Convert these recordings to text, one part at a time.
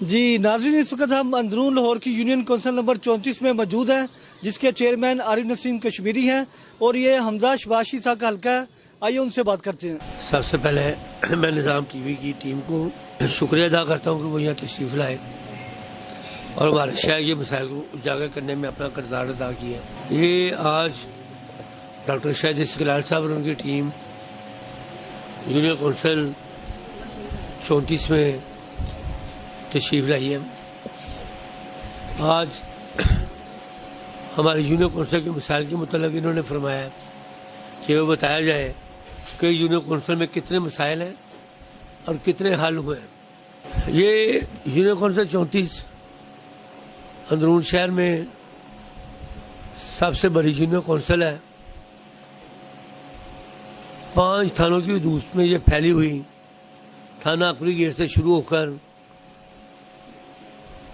جی ناظرین، اس وقت ہم اندرون لاہور کی یونین کونسل نمبر 34 میں موجود ہیں، جس کے چیئرمین عارف نسیم کشمیری ہیں اور یہ حمزہ شباشی صاحب کا حلقہ ہے۔ آئیے ان سے بات کرتے ہیں۔ سب سے پہلے میں نظام ٹی وی کی ٹیم کو شکریہ ادا کرتا ہوں کہ وہ یہاں تشریف لائے اور ہمارے شہر کے مسائل کو اجاگر کرنے میں اپنا کردار ادا کیا۔ یہ آج ڈاکٹر شاہد استقلال صاحب اور ان کی ٹیم یونین کونسل 34 میں تشریف لائی ہے۔ آج ہمارے یونین کونسل کے مسائل کے متعلق انہوں نے فرمایا کہ وہ بتایا جائے کہ یونین کونسل میں کتنے مسائل ہیں اور کتنے حل ہوئے ہیں۔ یہ یونین کونسل 34 اندرون شہر میں سب سے بڑی یونین کونسل ہے۔ 5 تھانوں کی حدود میں یہ پھیلی ہوئی، تھانہ اکبری گیٹ سے شروع ہو کر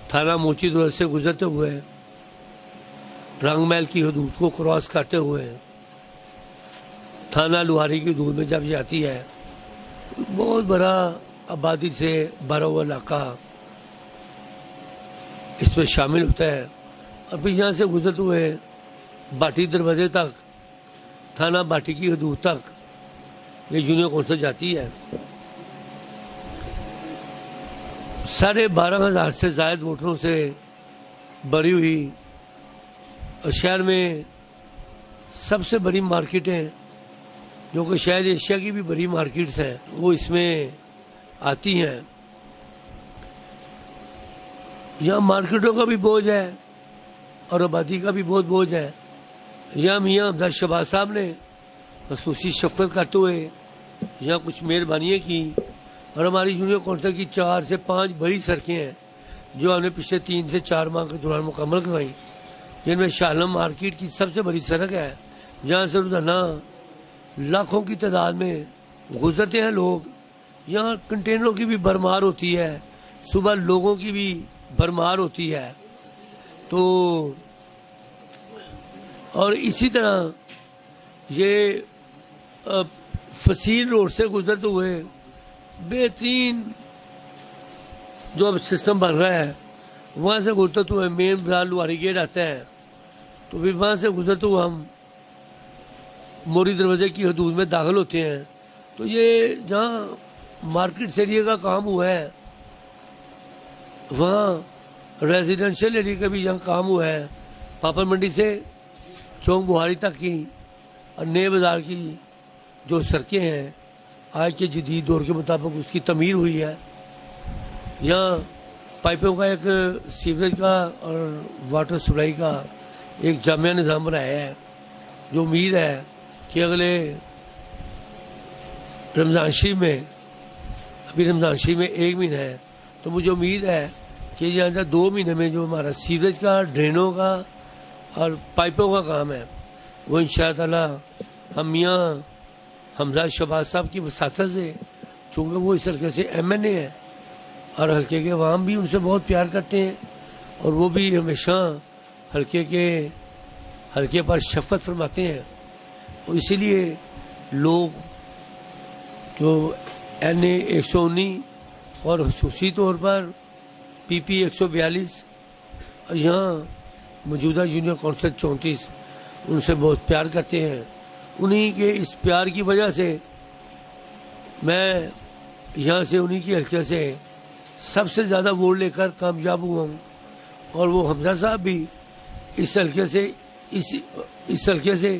تھانہ موچی دولت سے گزرتے ہوئے رنگ محل کی حدود کو کراس کرتے ہوئے تھانہ لوہاری کی حدود میں جب جاتی ہے، بہت بڑا آبادی سے بھرا ہوا علاقہ اس میں شامل ہوتا ہے، اور پھر یہاں سے گزرتے ہوئے باٹی دروازے تک، تھانہ باٹی کی حدود تک یہ یونین کونسل جاتی ہے۔ 12,500 سے زائد ووٹروں سے بھری ہوئی اور شہر میں سب سے بڑی مارکیٹیں، جو کہ شاید ایشیا کی بھی بڑی مارکیٹس ہیں، وہ اس میں آتی ہیں۔ یہاں مارکیٹوں کا بھی بوجھ ہے اور آبادی کا بھی بہت بوجھ ہے۔ یہاں میاں حمزہ شباشی صاحب نے خصوصی شفقت کرتے ہوئے یہاں کچھ مہربانیاں کی، اور ہماری یونین کونسل کی 4 سے 5 بڑی سڑکیں ہیں جو ہم نے پچھلے 3 سے 4 ماہ کے دوران مکمل کروائیں، جن میں شاہ عالم مارکیٹ کی سب سے بڑی سڑک ہے، جہاں سے روزانہ لاکھوں کی تعداد میں گزرتے ہیں لوگ۔ یہاں کنٹینروں کی بھی بھرمار ہوتی ہے، صبح لوگوں کی بھی بھرمار ہوتی ہے۔ تو اور اسی طرح یہ فصیل روڈ سے گزرتے ہوئے بہترین جو اب سسٹم بن رہا ہے، وہاں سے گزرتے ہوئے مین بازار لوہاری گیٹ آتا ہے، تو پھر وہاں سے گزرتے ہوئے ہم موری دروازے کی حدود میں داخل ہوتے ہیں۔ تو یہ جہاں مارکیٹ ایریا کا کام ہوا ہے، وہاں ریزیڈینشل ایریا کا بھی یہاں کام ہوا ہے۔ پاپڑ منڈی سے چونک بہاری تک کی اور نئے بازار کی جو سڑکیں ہیں، آج کے جدید دور کے مطابق اس کی تعمیر ہوئی ہے۔ یہاں پائپوں کا ایک سیوریج کا اور واٹر سپلائی کا ایک جامع نظام بنایا ہے، جو امید ہے کہ اگلے رمضان شریف میں، ابھی رمضان شریف میں 1 مہینہ ہے، تو مجھے امید ہے کہ یہ 2 مہینے میں جو ہمارا سیوریج کا، ڈرینوں کا اور پائپوں کا کام ہے، وہ انشاءاللہ تعالی ہم میاں حمزہ شباشی صاحب کی وساطت سے، چونکہ وہ اس حلقے سے MNA ہے اور حلقے کے عوام بھی ان سے بہت پیار کرتے ہیں، اور وہ بھی ہمیشہ حلقے پر شفقت فرماتے ہیں، اور اسی لیے لوگ جو NA 119 اور خصوصی طور پر PP 142 اور یہاں موجودہ یونین کونسل 34 ان سے بہت پیار کرتے ہیں۔ انہی کے اس پیار کی وجہ سے میں یہاں سے، انہی کی حلقے سے سب سے زیادہ ووٹ لے کر کامیاب ہوا ہوں، اور وہ حمزہ صاحب بھی اس حلقے سے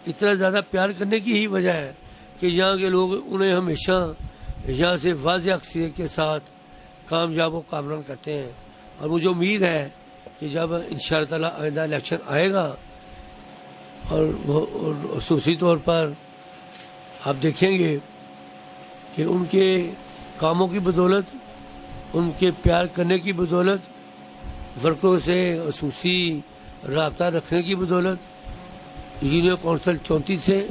اتنا زیادہ پیار کرنے کی ہی وجہ ہے کہ یہاں کے لوگ انہیں ہمیشہ یہاں سے واضح اکثریت کے ساتھ کامیاب و کامران کرتے ہیں۔ اور مجھے امید ہے کہ جب انشاءاللہ تعالی آئندہ الیکشن آئے گا، اور خصوصی طور پر آپ دیکھیں گے کہ ان کے کاموں کی بدولت، ان کے پیار کرنے کی بدولت، ورکروں سے خصوصی رابطہ رکھنے کی بدولت، یونین کونسل 34 سے